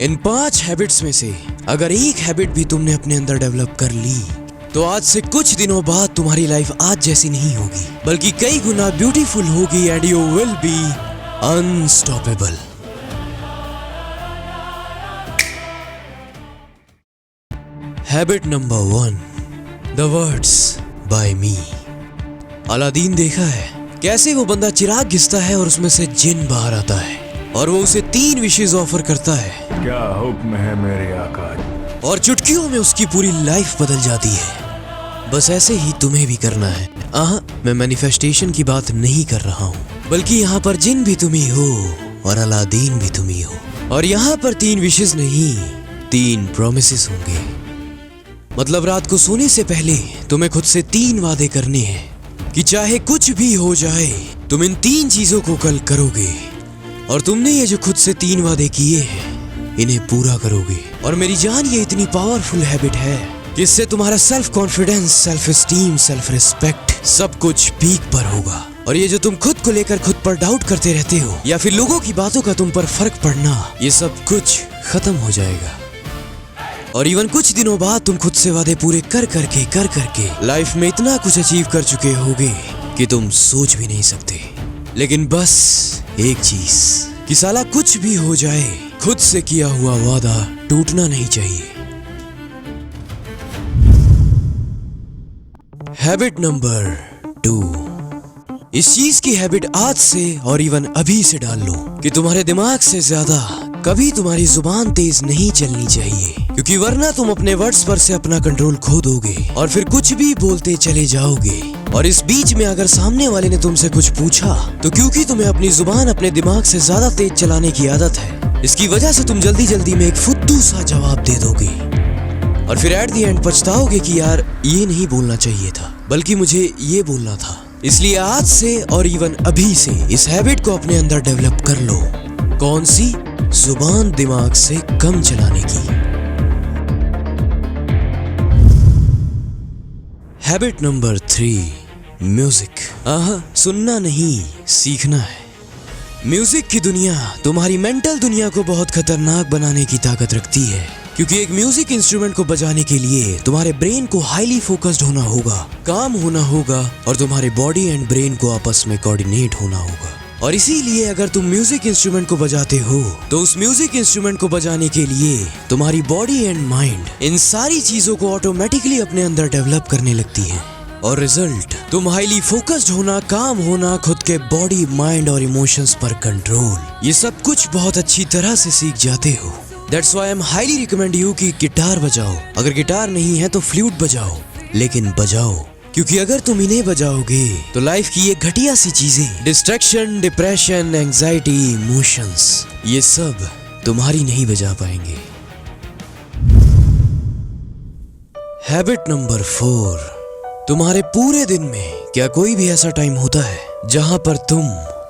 इन 5 habits में से अगर एक हैबिट भी तुमने अपने अंदर डेवलप कर ली तो आज से कुछ दिनों बाद तुम्हारी लाइफ आज जैसी नहीं होगी, बल्कि कई गुना ब्यूटीफुल होगी and you will be unstoppable. Habit number 1, the words by me. Aladdin देखा है कैसे वो बंदा चिराग घिसता है और उसमें से जिन बाहर आता है और वो उसे 3 विशेष ऑफर करता है। क्या हुक्म है मेरे आका? और चुटकियों में उसकी पूरी लाइफ बदल जाती है। बस ऐसे ही तुम्हें भी करना है। मैं मैनिफेस्टेशन की बात नहीं कर रहा हूँ, बल्कि यहाँ पर जिन भी तुम ही हो और अलादीन भी तुम ही हो। और यहाँ पर 3 विशेष नहीं 3 प्रॉमिसेस होंगे। मतलब रात को सोने से पहले तुम्हें खुद से 3 वादे करने हैं कि चाहे कुछ भी हो जाए तुम इन 3 चीजों को कल करोगे। और तुमने ये जो खुद से 3 वादे किए हैं इन्हें पूरा करोगे। और मेरी जान ये इतनी पावरफुल हैबिट है कि इससे तुम्हारा self confidence, self esteem, self respect सब कुछ पीक पर होगा। और ये जो तुम खुद को लेकर खुद पर डाउट करते रहते हो या फिर लोगों की बातों का तुम पर फर्क पड़ना, ये सब कुछ खत्म हो जाएगा। और इवन कुछ दिनों बाद तुम खुद से वादे पूरे कर करके लाइफ में इतना कुछ अचीव कर चुके होगे कि तुम सोच भी नहीं सकते। लेकिन बस एक चीज कि साला कुछ भी हो जाए खुद से किया हुआ वादा टूटना नहीं चाहिए। हैबिट नंबर 2, इस चीज की हैबिट आज से और इवन अभी से डाल लो कि तुम्हारे दिमाग से ज्यादा कभी तुम्हारी जुबान तेज नहीं चलनी चाहिए, क्योंकि वरना तुम अपने वर्ड्स पर से अपना कंट्रोल खो दोगे और फिर कुछ भी बोलते चले जाओगे। और इस बीच में अगर सामने वाले ने तुमसे कुछ पूछा तो क्योंकि तुम्हें अपनी जुबान अपने दिमाग से ज्यादा तेज चलाने की आदत है, इसकी वजह से तुम जल्दी जल्दी में एक फुद्दू सा जवाब दे दोगे और फिर एट द एंड पछताओगे कि यार ये नहीं बोलना चाहिए था, बल्कि मुझे ये बोलना था। इसलिए आज से और इवन अभी से इस हैबिट को अपने अंदर डेवलप कर लो। कौन सी? जुबान दिमाग से कम चलाने की। Habit number 3, music. सुनना नहीं सीखना है। म्यूजिक की दुनिया तुम्हारी मेंटल दुनिया को बहुत खतरनाक बनाने की ताकत रखती है, क्योंकि एक म्यूजिक इंस्ट्रूमेंट को बजाने के लिए तुम्हारे ब्रेन को हाईली फोकस्ड होना होगा, काम होना होगा और तुम्हारे बॉडी एंड ब्रेन को आपस में कोऑर्डिनेट होना होगा। और इसीलिए अगर तुम म्यूजिक इंस्ट्रूमेंट को बजाते हो तो उस म्यूजिक इंस्ट्रूमेंट को बजाने के लिए तुम्हारी बॉडी एंड माइंड इन सारी चीजों को ऑटोमेटिकली अपने अंदर डेवलप करने लगती है। और रिजल्ट तुम हाईली फोकस्ड होना, काम होना, खुद के बॉडी, माइंड और इमोशंस पर कंट्रोल, ये सब कुछ बहुत अच्छी तरह से सीख जाते हो। That's why I'm highly recommend you कि गिटार बजाओ। अगर गिटार नहीं है तो फ्लूट बजाओ, लेकिन बजाओ, क्योंकि अगर तुम इन्हें बजाओगे तो लाइफ की ये घटिया सी चीजें, डिस्ट्रैक्शन, डिप्रेशन, एंजाइटी, इमोशंस, ये सब तुम्हारी नहीं बजा पाएंगे। हैबिट नंबर 4, तुम्हारे पूरे दिन में क्या कोई भी ऐसा टाइम होता है जहां पर तुम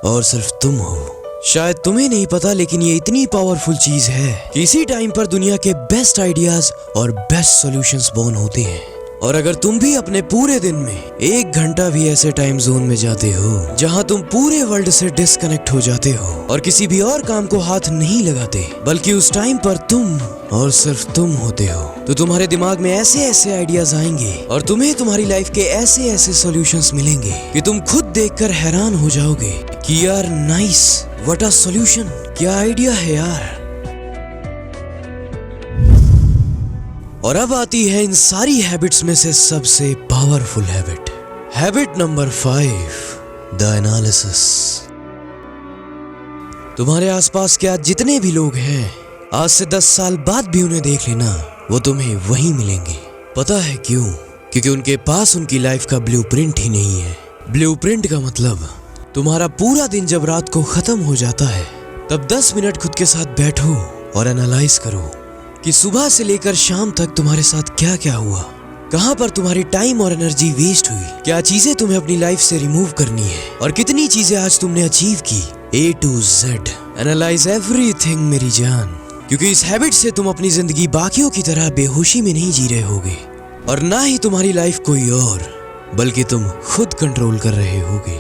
और सिर्फ तुम हो? शायद तुम्हें नहीं पता, लेकिन ये इतनी पावरफुल चीज है कि इसी टाइम पर दुनिया के बेस्ट आइडियाज और बेस्ट सॉल्यूशंस बॉर्न होते हैं। और अगर तुम भी अपने पूरे दिन में 1 घंटा भी ऐसे टाइम जोन में जाते हो जहां तुम पूरे वर्ल्ड से डिस्कनेक्ट हो जाते हो और किसी भी और काम को हाथ नहीं लगाते, बल्कि उस टाइम पर तुम और सिर्फ तुम होते हो, तो तुम्हारे दिमाग में ऐसे ऐसे आइडियाज आएंगे और तुम्हें तुम्हारी लाइफ के ऐसे ऐसे सॉल्यूशंस मिलेंगे कि तुम खुद देखकर हैरान हो जाओगे कि यार नाइस, व्हाट अ सॉल्यूशन, क्या आइडिया है यार। और अब आती है इन सारी हैबिट्स में से सबसे powerful habit. Habit number 5, the analysis. तुम्हारे आसपास के आज जितने भी लोग हैं, आज से 10 साल बाद भी उन्हें देख लेना, वो तुम्हें वही मिलेंगे। पता है क्यों? क्योंकि उनके पास उनकी लाइफ का ब्लूप्रिंट ही नहीं है। ब्लूप्रिंट का मतलब तुम्हारा पूरा दिन जब रात को खत्म हो जाता है तब 10 मिनट खुद के साथ बैठो और एनालाइज करो कि सुबह से लेकर शाम तक तुम्हारे साथ क्या क्या हुआ, कहां पर तुम्हारी टाइम और एनर्जी वेस्ट हुई, क्या चीजें तुम्हें अपनी लाइफ से रिमूव करनी है और कितनी चीजें आज तुमने अचीव की। A to Z, analyse everything मेरी जान, क्योंकि इस हैबिट से तुम अपनी जिंदगी बाकियों की तरह बेहोशी में नहीं जी रहे होगे और ना ही तुम्हारी लाइफ कोई और, बल्कि तुम खुद कंट्रोल कर रहे होगे।